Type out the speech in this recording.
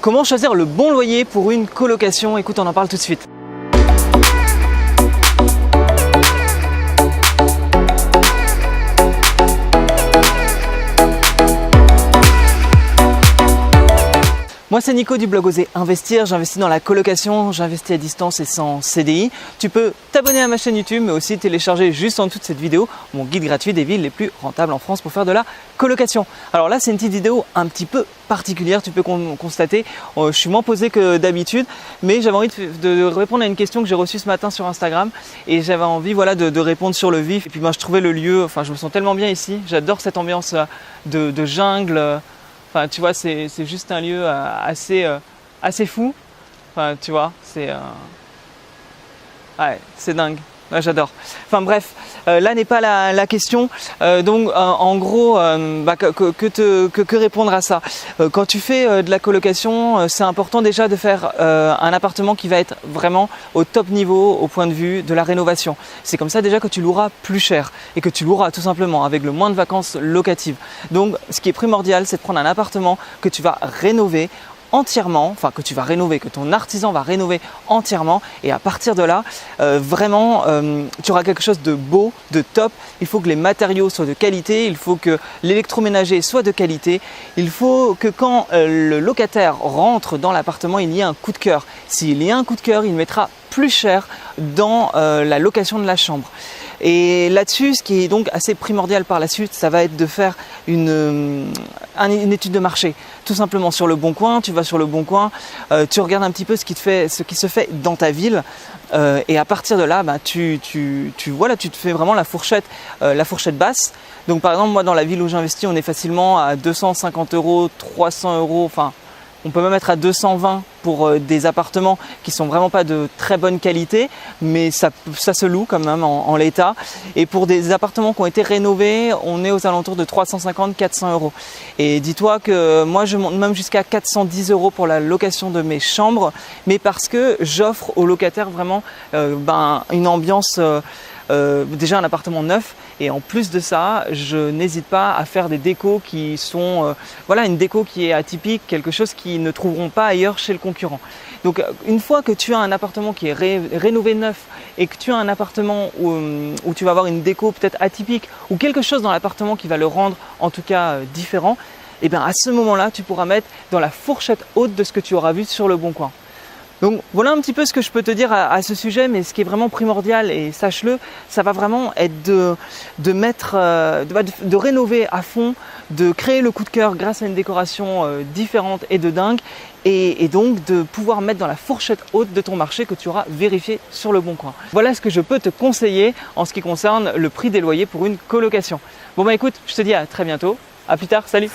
Comment choisir le bon loyer pour une colocation? Écoute, on en parle tout de suite. Moi c'est Nico du blog Oser Investir, j'investis dans la colocation, j'investis à distance et sans CDI. Tu peux t'abonner à ma chaîne YouTube mais aussi télécharger juste en dessous de cette vidéo mon guide gratuit des villes les plus rentables en France pour faire de la colocation. Alors là c'est une petite vidéo un petit peu particulière, tu peux constater, je suis moins posé que d'habitude mais j'avais envie de répondre à une question que j'ai reçue ce matin sur Instagram et j'avais envie de répondre sur le vif. Et puis moi je trouvais le lieu, je me sens tellement bien ici, j'adore cette ambiance de jungle. Enfin, tu vois, c'est juste un lieu assez fou. Enfin, tu vois, c'est dingue. Ouais, j'adore. Enfin bref, là n'est pas la question. En gros, que répondre à ça? Quand tu fais de la colocation, c'est important déjà de faire un appartement qui va être vraiment au top niveau au point de vue de la rénovation. C'est comme ça déjà que tu loueras plus cher et que tu loueras tout simplement avec le moins de vacances locatives. Donc ce qui est primordial, c'est de prendre un appartement que tu vas rénover entièrement, que ton artisan va rénover entièrement et à partir de là, tu auras quelque chose de beau, de top. Il faut que les matériaux soient de qualité, il faut que l'électroménager soit de qualité, il faut que quand le locataire rentre dans l'appartement, il y ait un coup de cœur. S'il y a un coup de cœur, il mettra plus cher dans la location de la chambre. Et là-dessus, ce qui est donc assez primordial par la suite, ça va être de faire une étude de marché. Tout simplement sur Le Bon Coin, tu vas sur Le Bon Coin, tu regardes un petit peu ce qui se fait dans ta ville et à partir de là, tu te fais vraiment la fourchette basse. Donc par exemple, moi dans la ville où j'investis, on est facilement à 250 €, 300 €, enfin on peut même être à 220 pour des appartements qui sont vraiment pas de très bonne qualité, mais ça se loue quand même en l'état. Et pour des appartements qui ont été rénovés, on est aux alentours de 350-400 €. Et dis-toi que moi je monte même jusqu'à 410 € pour la location de mes chambres, mais parce que j'offre aux locataires vraiment une ambiance, déjà un appartement neuf. Et en plus de ça, je n'hésite pas à faire des décos qui sont, une déco qui est atypique, quelque chose qu'ils ne trouveront pas ailleurs chez le concurrent. Donc une fois que tu as un appartement qui est rénové neuf et que tu as un appartement où tu vas avoir une déco peut-être atypique ou quelque chose dans l'appartement qui va le rendre en tout cas différent, et bien à ce moment-là, tu pourras mettre dans la fourchette haute de ce que tu auras vu sur Le Bon Coin. Donc voilà un petit peu ce que je peux te dire à ce sujet, mais ce qui est vraiment primordial, et sache-le, ça va vraiment être de rénover à fond, de créer le coup de cœur grâce à une décoration différente et de dingue, et donc de pouvoir mettre dans la fourchette haute de ton marché que tu auras vérifié sur Le Bon Coin. Voilà ce que je peux te conseiller en ce qui concerne le prix des loyers pour une colocation. Bon écoute, je te dis à très bientôt, à plus tard, salut!